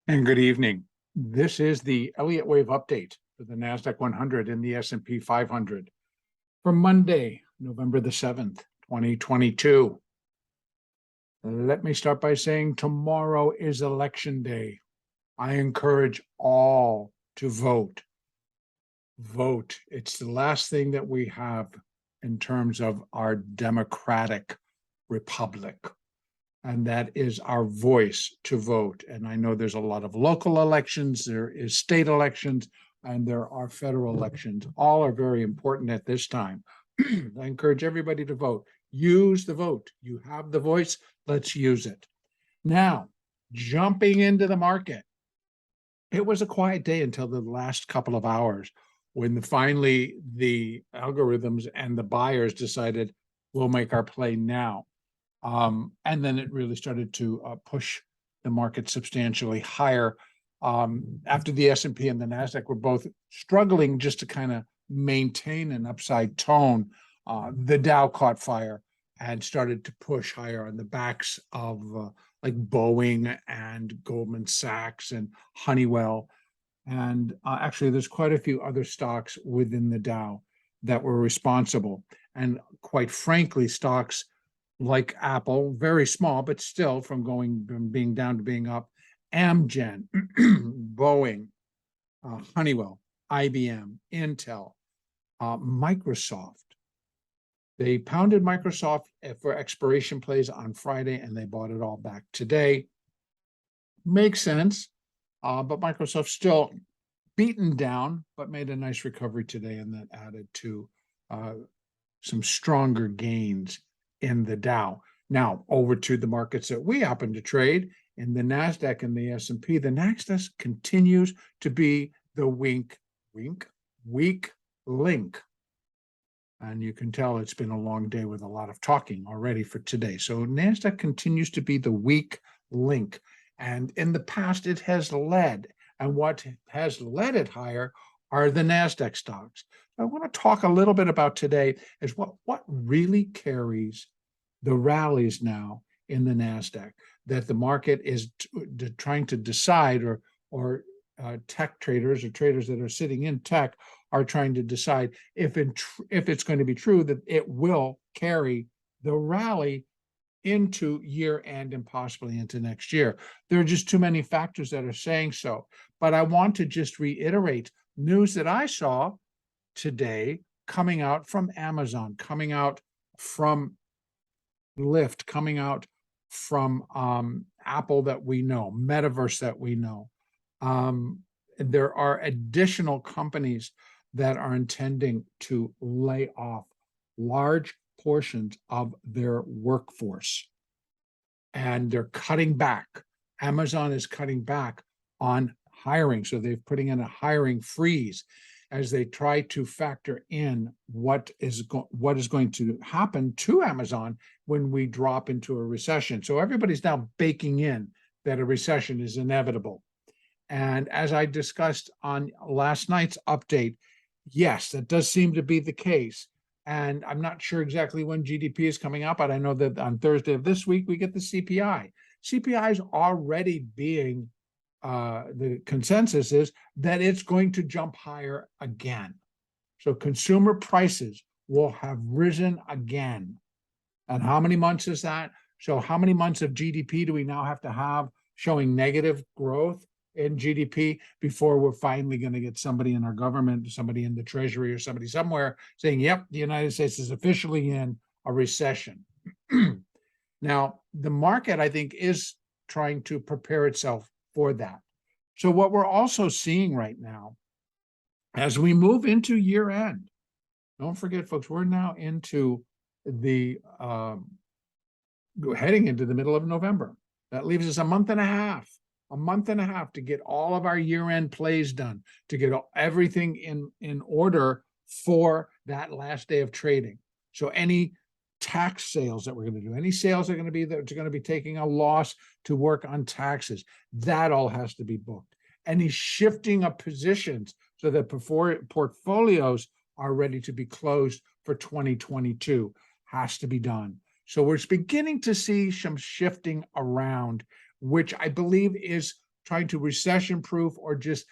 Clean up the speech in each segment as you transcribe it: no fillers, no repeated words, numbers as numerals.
And good evening. This is the Elliott wave update for the NASDAQ 100 and the S&P 500 for Monday, November the 7th, 2022. Let me start by saying tomorrow is election day. I encourage all to vote. Vote. It's the last thing that we have in terms of our democratic republic. And that is our voice to vote. And I know there's a lot of local elections, there is state elections, and there are federal elections. All are very important at this time. I encourage everybody to vote. Use the vote. You have the voice. Let's use it. Now, jumping into the market. It was a quiet day until the last couple of hours when finally the algorithms and the buyers decided we'll make our play now. And then it really started to push the market substantially higher. After the S&P and the NASDAQ were both struggling just to kind of maintain an upside tone, the Dow caught fire and started to push higher on the backs of like Boeing and Goldman Sachs and Honeywell. And actually, there's quite a few other stocks within the Dow that were responsible. And quite frankly, stocks like Apple, very small, but still from being down to being up, Amgen, Boeing, Honeywell, IBM, Intel, Microsoft. They pounded Microsoft for expiration plays on Friday, and they bought it all back today. Makes sense, but Microsoft still beaten down, but made a nice recovery today, and that added to some stronger gains in the Dow. Now, over to the markets that we happen to trade in the NASDAQ and the S&P. The NASDAQ continues to be the weak link. And you can tell it's been a long day with a lot of talking already for today. So NASDAQ continues to be the weak link. And in the past, it has led. And what has led it higher are the NASDAQ stocks. I want to talk a little bit about today is what really carries the rallies now in the NASDAQ, that the market is trying to decide, or tech traders or traders that are sitting in tech are trying to decide if it's going to be true that it will carry the rally into year end and possibly into next year. There are just too many factors that are saying so. But I want to just reiterate news that I saw today coming out from Amazon, coming out from LYFT, coming out from Apple that we know, Metaverse that we know. There are additional companies that are intending to lay off large portions of their workforce. And they're cutting back. Amazon is cutting back on hiring. So they're putting in a hiring freeze as they try to factor in what is going to happen to Amazon when we drop into a recession. So everybody's now baking in that a recession is inevitable. And as I discussed on last night's update, yes, that does seem to be the case. And I'm not sure exactly when GDP is coming out, but I know that on Thursday of this week, we get the CPI. CPI is already being the consensus is that it's going to jump higher again. So consumer prices will have risen again. And how many months is that? So how many months of GDP do we now have to have showing negative growth in GDP before we're finally going to get somebody in our government, somebody in the Treasury or somebody somewhere saying, yep, the United States is officially in a recession. Now, the market, I think, is trying to prepare itself for that. So what we're also seeing right now, as we move into year end, don't forget, folks, we're now into the heading into the middle of November. That leaves us a month and a half to get all of our year end plays done, to get everything in order for that last day of trading. So any tax sales that we're going to do, any sales that are going to be taking a loss to work on taxes, that all has to be booked. Any shifting of positions so that portfolios are ready to be closed for 2022 has to be done. So we're beginning to see some shifting around, which I believe is trying to recession proof or just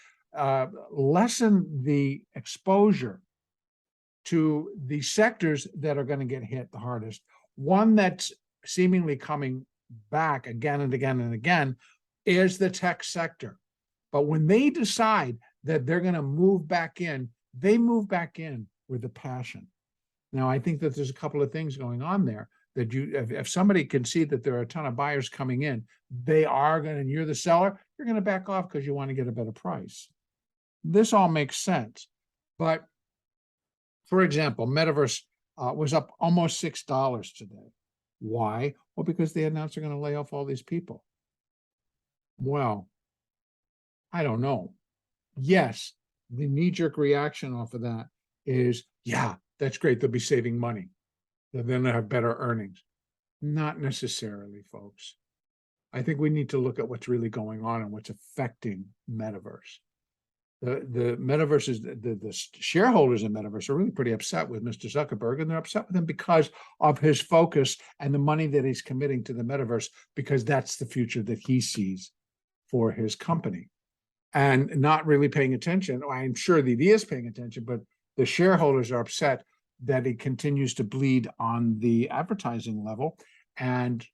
lessen the exposure to the sectors that are going to get hit the hardest. One that's seemingly coming back again and again and again is the tech sector. But when they decide that they're going to move back in, they move back in with a passion. Now, I think that there's a couple of things going on there that if somebody can see that there are a ton of buyers coming in, they are going to, and you're the seller, you're going to back off because you want to get a better price. This all makes sense. But for example, Metaverse was up almost $6 today. Why? Well, because they announced they're going to lay off all these people. Well, I don't know. Yes, the knee-jerk reaction off of that is, yeah, that's great. They'll be saving money. They're going to have better earnings. Not necessarily, folks. I think we need to look at what's really going on and what's affecting Metaverse. The Metaverse is the shareholders in Metaverse are really pretty upset with Mr. Zuckerberg, and they're upset with him because of his focus and the money that he's committing to the Metaverse, because that's the future that he sees for his company, and not really paying attention. I'm sure that he is paying attention, but the shareholders are upset that he continues to bleed on the advertising level and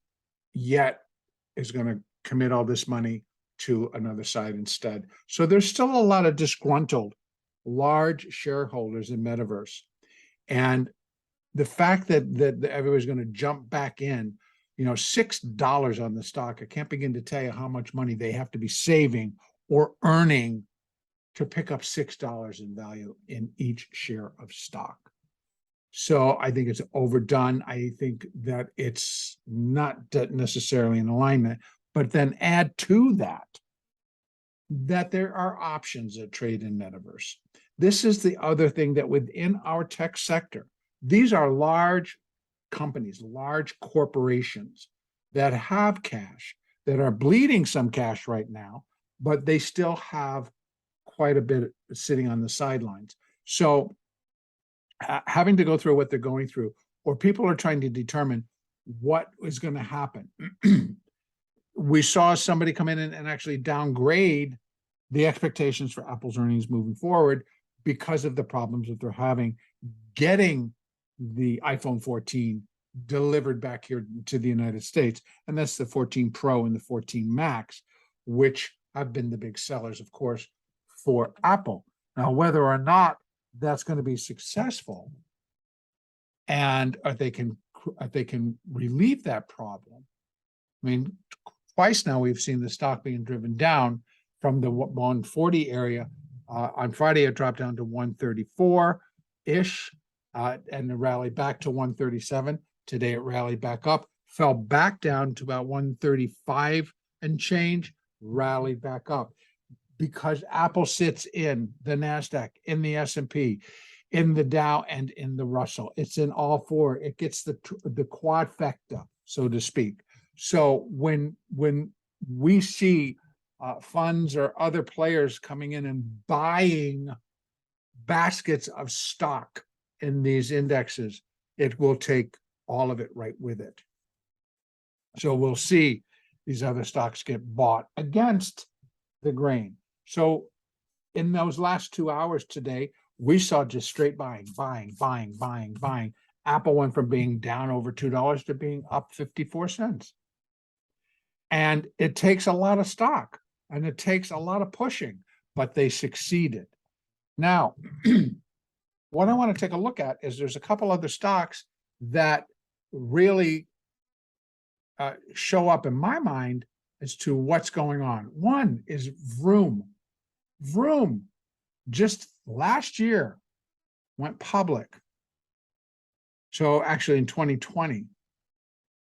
yet is going to commit all this money to another side instead. So there's still a lot of disgruntled large shareholders in Metaverse. And the fact that everybody's going to jump back in, $6 on the stock, I can't begin to tell you how much money they have to be saving or earning to pick up $6 in value in each share of stock. So I think it's overdone. I think that it's not necessarily in alignment, but then add to that there are options that trade in Metaverse. This is the other thing, that within our tech sector, these are large companies, large corporations that have cash, that are bleeding some cash right now, but they still have quite a bit sitting on the sidelines. So having to go through what they're going through, or people are trying to determine what is going to happen. We saw somebody come in and actually downgrade the expectations for Apple's earnings moving forward because of the problems that they're having getting the iPhone 14 delivered back here to the United States. And that's the 14 Pro and the 14 Max, which have been the big sellers, of course, for Apple. Now, whether or not that's going to be successful and they can relieve that problem. I mean, twice now we've seen the stock being driven down from the 140 area. On Friday, it dropped down to 134-ish and it rallied back to 137. Today, it rallied back up, fell back down to about 135 and change, rallied back up. Because Apple sits in the NASDAQ, in the S&P, in the Dow, and in the Russell. It's in all four. It gets the quadfecta, so to speak. So when we see funds or other players coming in and buying baskets of stock in these indexes, it will take all of it right with it. So we'll see these other stocks get bought against the grain. So in those last 2 hours today, we saw just straight buying. Apple went from being down over $2 to being up 54 cents. And it takes a lot of stock and it takes a lot of pushing, but they succeeded. Now, what I want to take a look at is there's a couple other stocks that really show up in my mind as to what's going on. One is Vroom. Vroom just last year went public. So actually in 2020.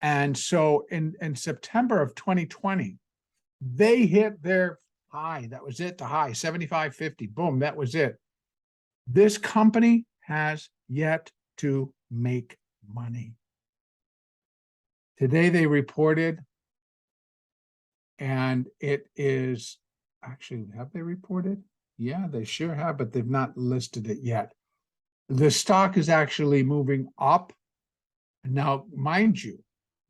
And so in September of 2020, they hit their high. That was it, the high, 75.50. Boom, that was it. This company has yet to make money. Today they reported, and it is actually, have they reported? Yeah, they sure have, but they've not listed it yet. The stock is actually moving up. Now, mind you,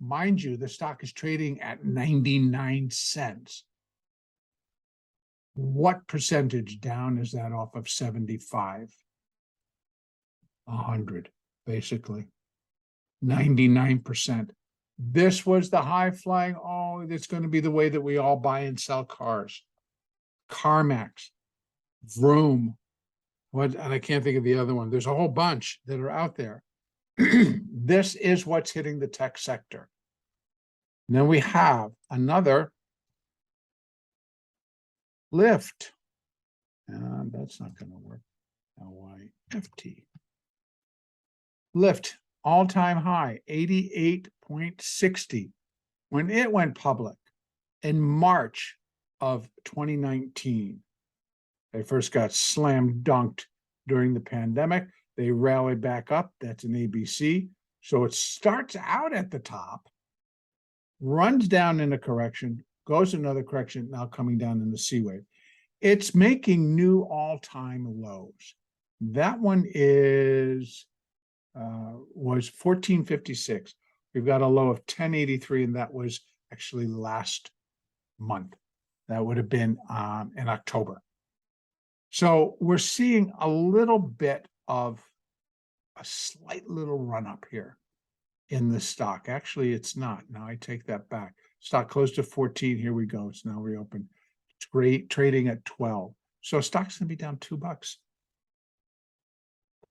the stock is trading at 99 cents. What percentage down is that off of 75? 100, basically. 99%. This was the high flying. Oh, it's going to be the way that we all buy and sell cars. CarMax, Vroom, and I can't think of the other one. There's a whole bunch that are out there. This is what's hitting the tech sector. And then we have another LYFT. That's not going to work. LYFT. LYFT, all-time high, 88.60. When it went public in March of 2019, they first got slam dunked during the pandemic. They rallied back up. That's an ABC. So it starts out at the top, runs down in a correction, goes another correction, now coming down in the C wave. It's making new all-time lows. That one was 1456. We've got a low of 1083, and that was actually last month. That would have been in October. So we're seeing a little bit of a slight little run up here in the stock. Actually, it's not. Now I take that back. Stock closed to 14. Here we go. It's now reopened. Trading at 12. So stock's gonna be down $2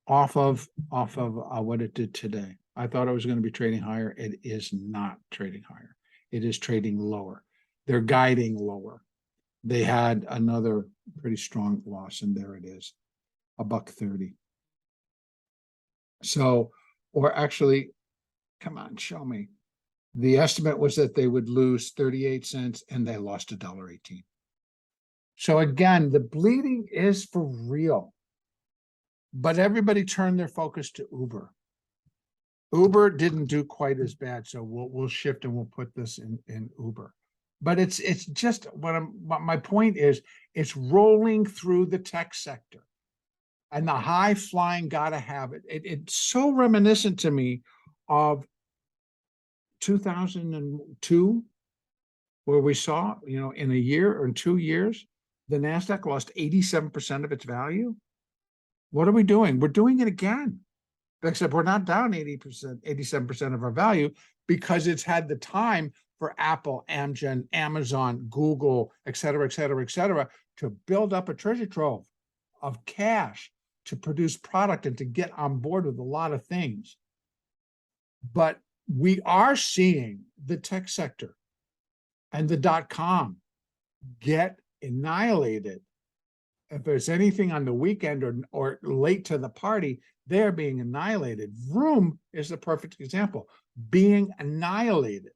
off of what it did today. I thought it was going to be trading higher. It is not trading higher. It is trading lower. They're guiding lower. They had another pretty strong loss, and there it is, $1.30. So, or actually, come on, show me. The estimate was that they would lose 38 cents, and they lost $1.18. So again, the bleeding is for real. But everybody turned their focus to Uber. Uber didn't do quite as bad, so we'll shift and we'll put this in Uber. But it's just what my point is, it's rolling through the tech sector, and the high flying gotta have it. It's so reminiscent to me of 2002, where we saw, in a year or in 2 years, the NASDAQ lost 87% of its value. What are we doing? We're doing it again, except we're not down 80%, 87% of our value, because it's had the time for Apple, Amgen, Amazon, Google, et cetera, to build up a treasure trove of cash to produce product and to get on board with a lot of things. But we are seeing the tech sector and the .com get annihilated. If there's anything on the weekend or late to the party, they're being annihilated. Vroom is the perfect example, being annihilated.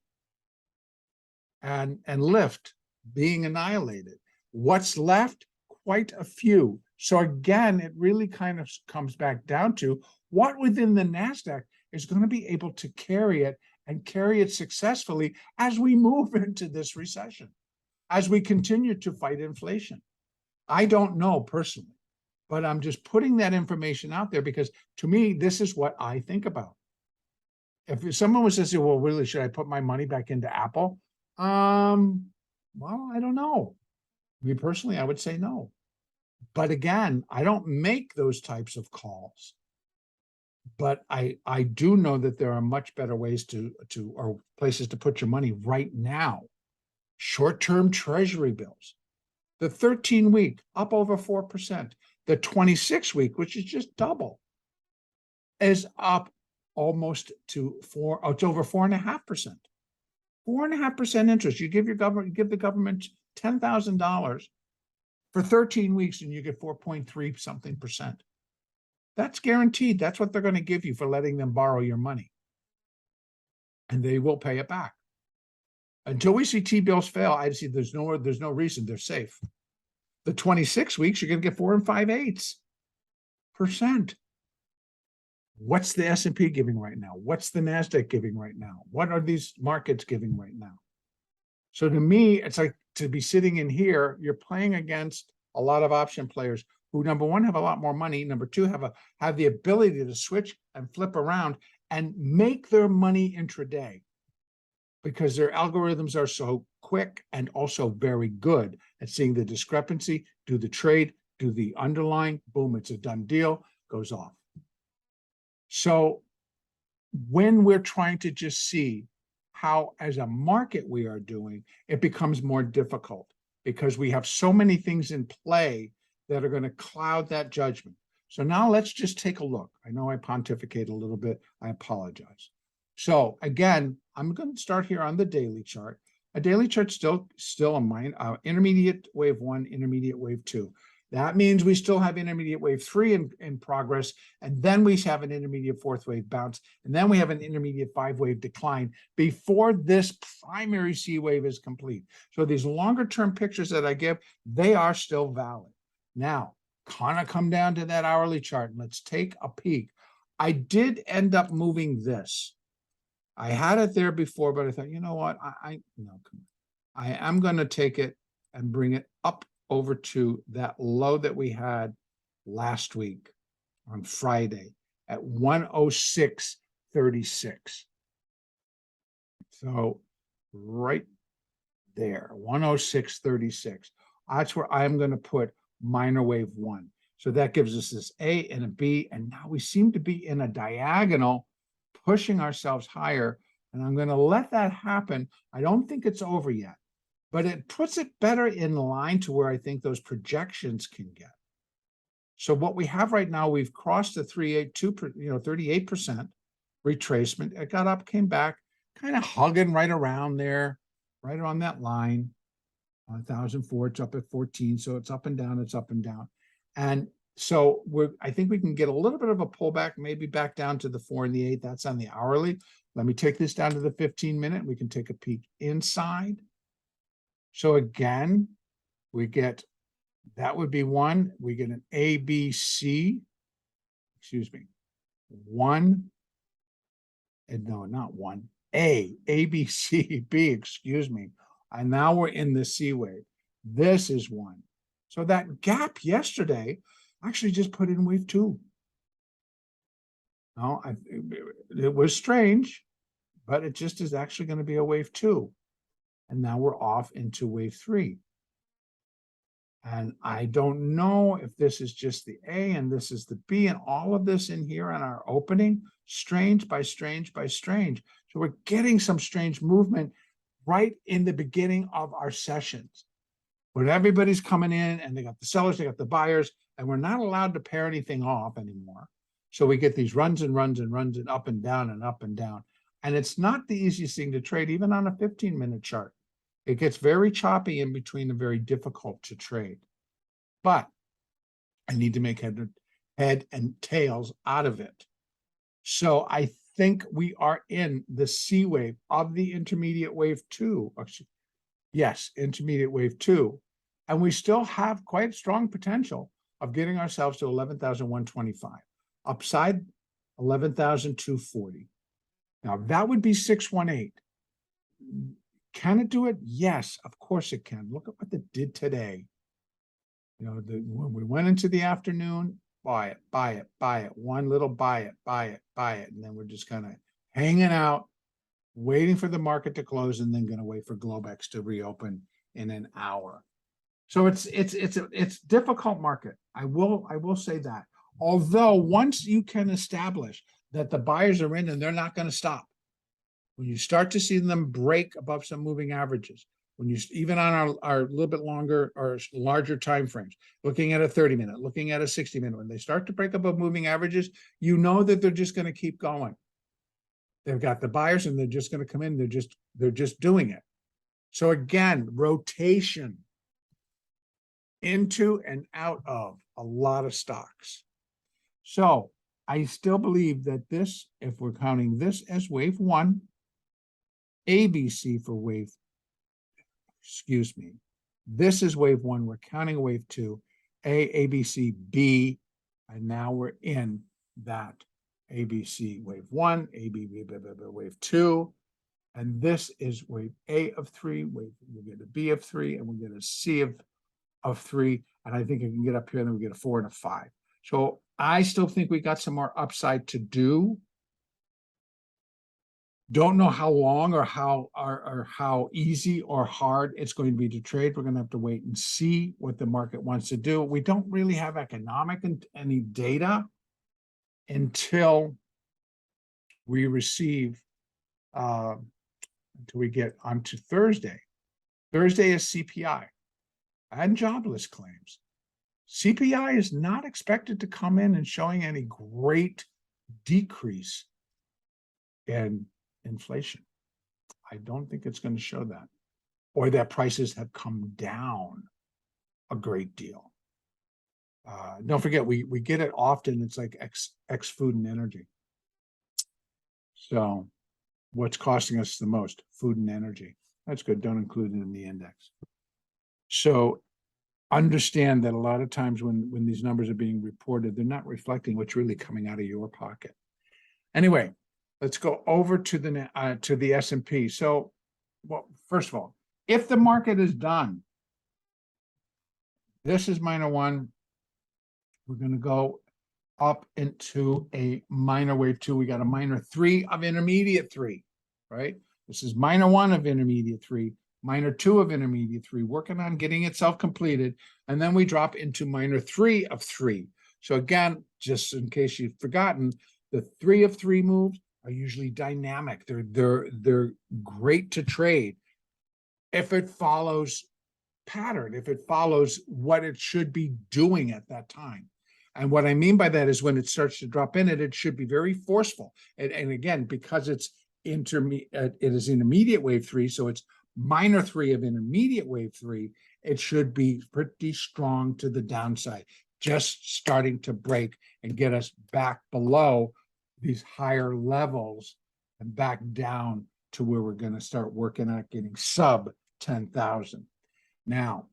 And LYFT being annihilated. What's left? Quite a few. So again, it really kind of comes back down to what within the NASDAQ is going to be able to carry it and carry it successfully as we move into this recession, as we continue to fight inflation. I don't know personally, but I'm just putting that information out there because to me, this is what I think about. If someone was to say, well, really, should I put my money back into Apple? Well, I don't know. Me personally, I would say no. But again, I don't make those types of calls. But I do know that there are much better ways or places to put your money right now. Short-term treasury bills. The 13-week up over 4%. The 26-week, which is just double, is up almost to it's over 4.5%. 4.5% interest. You give the government $10,000 for 13 weeks, and you get 4.3 something percent. That's guaranteed. That's what they're going to give you for letting them borrow your money, and they will pay it back. Until we see T-bills fail, I see there's no reason they're safe. The 26 weeks, you're going to get 4 5/8%. What's the S&P giving right now? What's the NASDAQ giving right now? What are these markets giving right now? So to me, it's like to be sitting in here, you're playing against a lot of option players who, number one, have a lot more money. Number two, have the ability to switch and flip around and make their money intraday. because their algorithms are so quick and also very good at seeing the discrepancy, do the trade, do the underlying, boom, it's a done deal, goes off. So when we're trying to just see how as a market we are doing, it becomes more difficult because we have so many things in play that are going to cloud that judgment. So now let's just take a look. I know I pontificate a little bit. I apologize. So again, I'm going to start here on the daily chart. A daily chart still a intermediate wave 1, intermediate wave 2. That means we still have intermediate wave 3 in progress, and then we have an intermediate 4th wave bounce, and then we have an intermediate 5 wave decline before this primary C wave is complete. So these longer term pictures that I give, they are still valid. Now, kind of come down to that hourly chart, and let's take a peek. I did end up moving this. I had it there before, but I thought, you know what? I am going to take it and bring it up over to that low that we had last week on Friday at 106.36. So right there, 106.36. That's where I'm going to put minor wave 1. So that gives us this A and a B, and now we seem to be in a diagonal, pushing ourselves higher, and I'm going to let that happen. I don't think it's over yet, but it puts it better in line to where I think those projections can get. So what we have right now, we've crossed the 38% retracement. It got up, came back, kind of hugging right around there, right on that line. 1,004, it's up at 14, so it's up and down, it's up and down. And so I think we can get a little bit of a pullback, maybe back down to the 4 and the 8. That's on the hourly. Let me take this down to the 15-minute. We can take a peek inside. So again, we get, that would be 1. We get an A, B, C, excuse me, 1, and no, not 1, A, B, C, B, excuse me. And now we're in the C wave. This is 1. So that gap yesterday actually just put in wave 2. No, it was strange, but it just is actually going to be a wave 2. And now we're off into wave 3. And I don't know if this is just the A and this is the B and all of this in here on our opening, strange by strange by strange. So we're getting some strange movement right in the beginning of our sessions, when everybody's coming in and they got the sellers, they got the buyers, and we're not allowed to pair anything off anymore. So we get these runs and runs and runs and up and down and up and down. And it's not the easiest thing to trade, even on a 15-minute chart. It gets very choppy in between and very difficult to trade. But I need to make head and tails out of it. So I think we are in the C wave of the intermediate wave 2. Yes, intermediate wave 2. And we still have quite strong potential of getting ourselves to 11,125. Upside, 11,240. Now, that would be 618. Can it do it? Yes, of course it can. Look at what it did today. You know, when we went into the afternoon, buy it, buy it, buy it. One little buy it, buy it, buy it. And then we're just kind of hanging out, waiting for the market to close, and then going to wait for Globex to reopen in an hour. So it's a difficult market. I will say that. Although once you can establish that the buyers are in and they're not going to stop, when you start to see them break above some moving averages, when you even on our little bit longer or larger time frames, looking at a 30-minute, looking at a 60-minute, when they start to break above moving averages, you know that they're just going to keep going. They've got the buyers and they're just going to come in. They're just doing it. So again, rotation into and out of a lot of stocks. So I still believe that this, if we're counting this as wave 1, ABC for wave, excuse me, this is wave 1. We're counting wave 2, A, B, C, B, and now we're in that ABC wave 1, A, B, wave 2, and this is wave A of 3. We get a B of 3, and we get a C of 3, and I think I can get up here, and then we get a 4 and a 5. So I still think we got some more upside to do. Don't know how long or how easy or hard it's going to be to trade. We're going to have to wait and see what the market wants to do. We don't really have economic and any data until we receive until we get onto Thursday. Thursday is CPI and jobless claims. CPI is not expected to come in and showing any great decrease in inflation. I don't think it's going to show that, or that prices have come down a great deal. Don't forget, we get it often. It's like X food and energy. So what's costing us the most? Food and energy. That's good. Don't include it in the index. So understand that a lot of times when these numbers are being reported, they're not reflecting what's really coming out of your pocket. Anyway, let's go over to the S&P. So, well, first of all, if the market is done, this is -1. We're going to go up into a minor wave 2. We got a -3 of intermediate 3, right? This is -1 of intermediate 3, -2 of intermediate 3, working on getting itself completed. And then we drop into -3 of 3. So again, just in case you've forgotten, the 3 of 3 moves are usually dynamic. They're great to trade if it follows pattern, if it follows what it should be doing at that time. And what I mean by that is when it starts to drop in it should be very forceful. And again, because it is intermediate wave 3, so it's -3 of intermediate wave 3, it should be pretty strong to the downside, just starting to break and get us back below these higher levels and back down to where we're going to start working at getting sub 10,000. Now,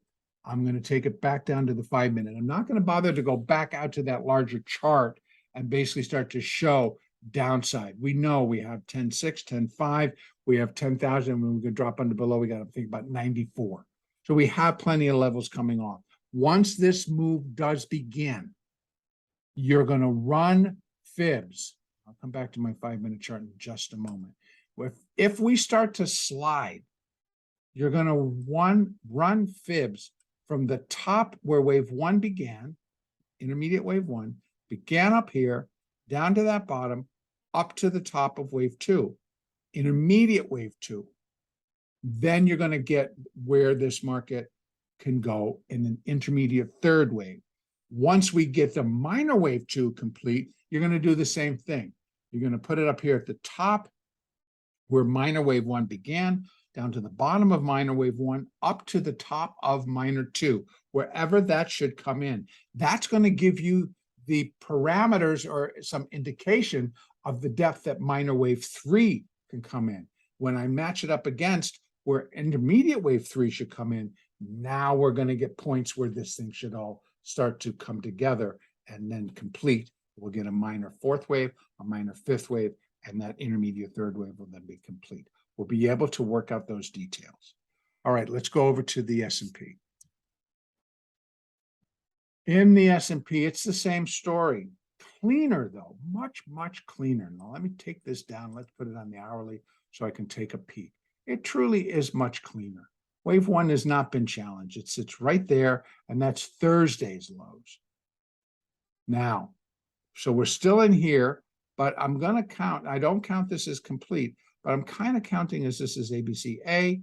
I'm going to take it back down to the 5-minute. I'm not going to bother to go back out to that larger chart and basically start to show downside. We know we have 10.6, 10.5, we have 10,000. When we can drop under below, we got to think about 94. So we have plenty of levels coming off. Once this move does begin, you're going to run fibs. I'll come back to my 5-minute chart in just a moment. If we start to slide, you're going to run fibs from the top where wave 1 began, intermediate wave 1, began up here, down to that bottom, up to the top of wave 2, intermediate wave 2. Then you're going to get where this market can go in an intermediate third wave. Once we get the minor wave 2 complete, you're going to do the same thing. You're going to put it up here at the top where minor wave 1 began, down to the bottom of minor wave 1, up to the top of minor 2, wherever that should come in. That's going to give you the parameters or some indication of the depth that minor wave 3 can come in. When I match it up against where intermediate wave 3 should come in, now we're going to get points where this thing should all start to come together and then complete. We'll get a minor 4th wave, a minor 5th wave, and that intermediate 3rd wave will then be complete. We'll be able to work out those details. All right, let's go over to the S&P. In the S&P, it's the same story. Cleaner, though, much, much cleaner. Now, let me take this down. Let's put it on the hourly so I can take a peek. It truly is much cleaner. Wave 1 has not been challenged. It sits right there, and that's Thursday's lows. Now, so we're still in here, but I'm going to count. I don't count this as complete, but I'm kind of counting as this is ABC. A,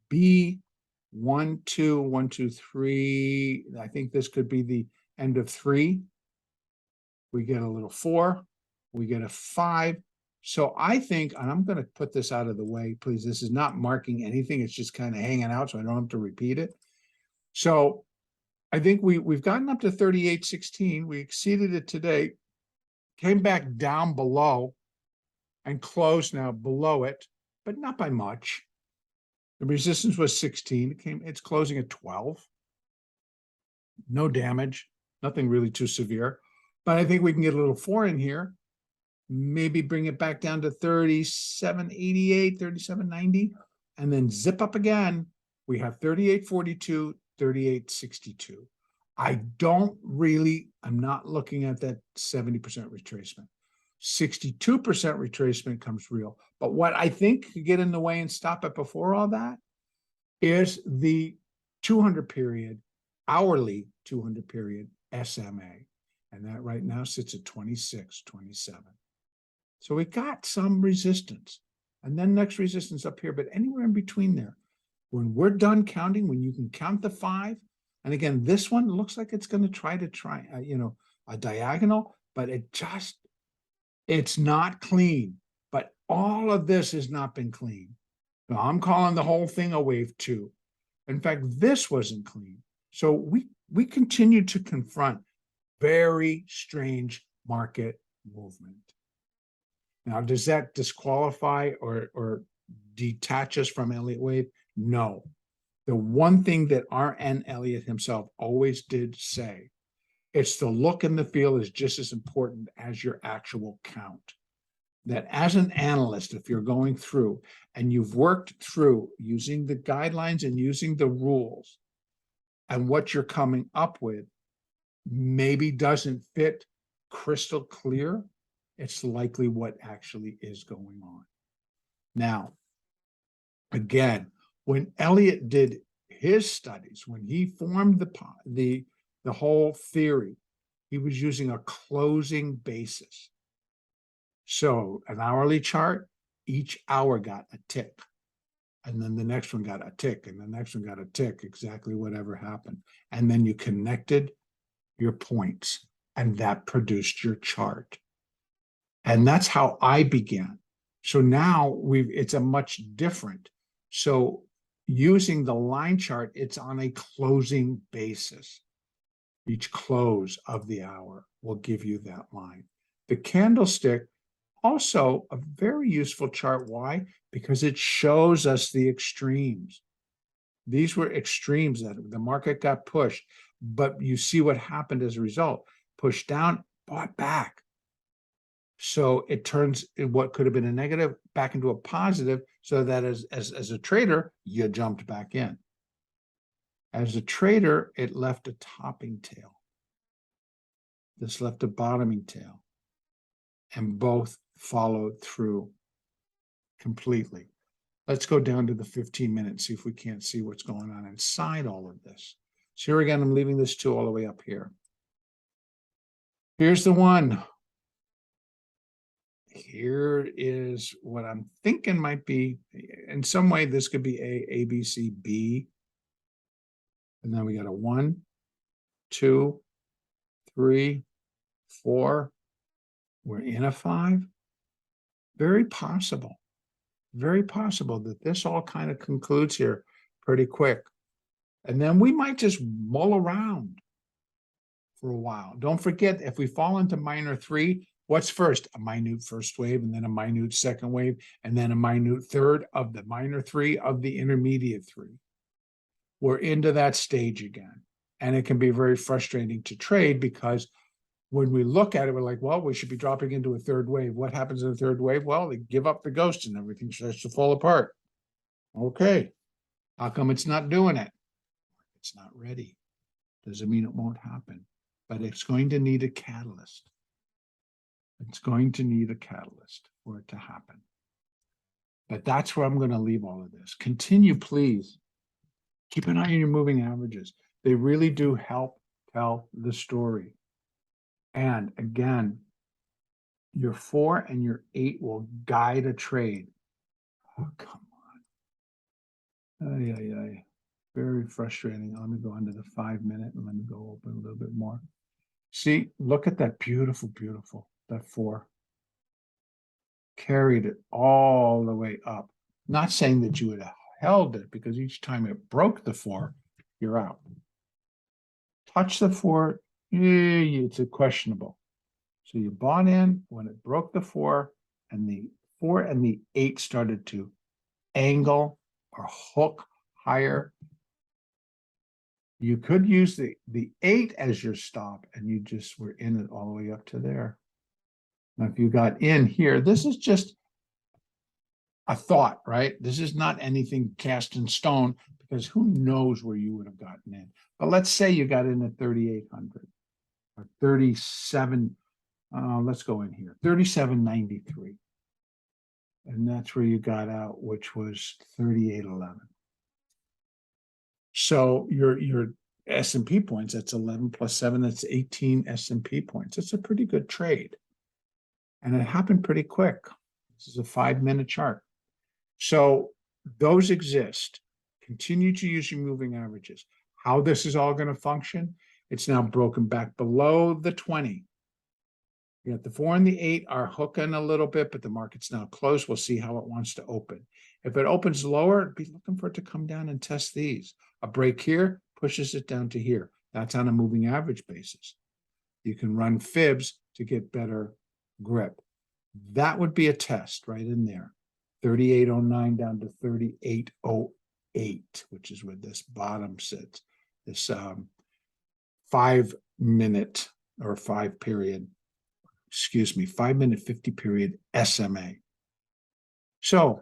B, 1, 2, 1, 2, 3. I think this could be the end of 3. We get a little 4. We get a 5. So I think, and I'm going to put this out of the way, please. This is not marking anything. It's just kind of hanging out, so I don't have to repeat it. So I think we've gotten up to 38.16. We exceeded it today, came back down below, and closed now below it, but not by much. The resistance was 16. It's closing at 12. No damage, nothing really too severe. But I think we can get a little 4 in here, maybe bring it back down to 37.88, 37.90, and then zip up again. We have 38.42, 38.62. I'm not looking at that 70% retracement. 62% retracement comes real. But what I think could get in the way and stop it before all that is the 200 period, hourly 200 period SMA. And that right now sits at 26, 27. So we got some resistance. And then next resistance up here, but anywhere in between there. When we're done counting, when you can count the 5, and again, this one looks like it's going to try a diagonal, but it's not clean. But all of this has not been clean. So I'm calling the whole thing a wave 2. In fact, this wasn't clean. So we continue to confront very strange market movement. Now, does that disqualify or detach us from Elliott wave? No. The one thing that R.N. Elliott himself always did say, it's the look and the feel is just as important as your actual count. That as an analyst, if you're going through and you've worked through using the guidelines and using the rules, and what you're coming up with maybe doesn't fit crystal clear, it's likely what actually is going on. Now, again, when Elliott did his studies, when he formed the whole theory, he was using a closing basis. So an hourly chart, each hour got a tick. And then the next one got a tick, and the next one got a tick, exactly whatever happened. And then you connected your points, and that produced your chart. And that's how I began. So now it's a much different. So using the line chart, it's on a closing basis. Each close of the hour will give you that line. The candlestick, also a very useful chart. Why? Because it shows us the extremes. These were extremes that the market got pushed, but you see what happened as a result. Pushed down, bought back. So it turns what could have been a negative back into a positive, so that as a trader, you jumped back in. As a trader, it left a topping tail. This left a bottoming tail. And both followed through completely. Let's go down to the 15 minutes, see if we can't see what's going on inside all of this. So here again, I'm leaving this 2 all the way up here. Here's the 1. Here is what I'm thinking might be, in some way, this could be A, B, C, B. And then we got a 1, 2, 3, 4. We're in a 5. Very possible that this all kind of concludes here pretty quick. And then we might just mull around for a while. Don't forget, if we fall into minor 3, what's first? A minute first wave, and then a minute second wave, and then a minute third of the minor 3 of the intermediate 3. We're into that stage again. And it can be very frustrating to trade, because when we look at it, we're like, well, we should be dropping into a third wave. What happens in the third wave? Well, they give up the ghost and everything starts to fall apart. Okay. How come it's not doing it? It's not ready. Doesn't mean it won't happen, but it's going to need a catalyst. It's going to need a catalyst for it to happen. But that's where I'm going to leave all of this. Continue, please. Keep an eye on your moving averages. They really do help tell the story. And again, your 4 and your 8 will guide a trade. Oh, come on. Ay, ay, ay. Very frustrating. Let me go into the 5 minute and let me go open a little bit more. See, look at that beautiful, beautiful, that 4. Carried it all the way up. Not saying that you would have held it, because each time it broke the 4, you're out. Touch the 4, it's a questionable. So you bought in when it broke the 4, and the 4 and the 8 started to angle or hook higher. You could use the 8 as your stop, and you just were in it all the way up to there. Now, if you got in here, this is just a thought, right? This is not anything cast in stone, because who knows where you would have gotten in. But let's say you got in at 3,800 or 37. Let's go in here, 37.93. And that's where you got out, which was 38.11. So your S&P points, that's 11 plus 7, that's 18 S&P points. It's a pretty good trade. And it happened pretty quick. This is a 5-minute chart. So those exist. Continue to use your moving averages. How this is all going to function, it's now broken back below the 20. You got the 4 and the 8 are hooking a little bit, but the market's now closed. We'll see how it wants to open. If it opens lower, be looking for it to come down and test these. A break here pushes it down to here. That's on a moving average basis. You can run fibs to get better grip. That would be a test right in there. 38.09 down to 38.08, which is where this bottom sits. This 5-minute or 5-minute 50 period SMA. So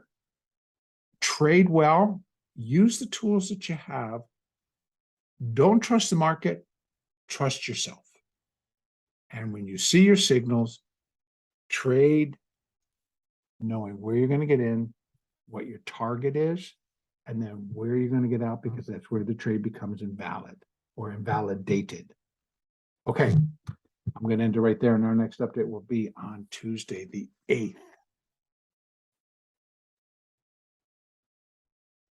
trade well, use the tools that you have. Don't trust the market, trust yourself. And when you see your signals, trade knowing where you're going to get in, what your target is, and then where you're going to get out, because that's where the trade becomes invalid or invalidated. Okay, I'm going to end it right there. And our next update will be on Tuesday, the 8th.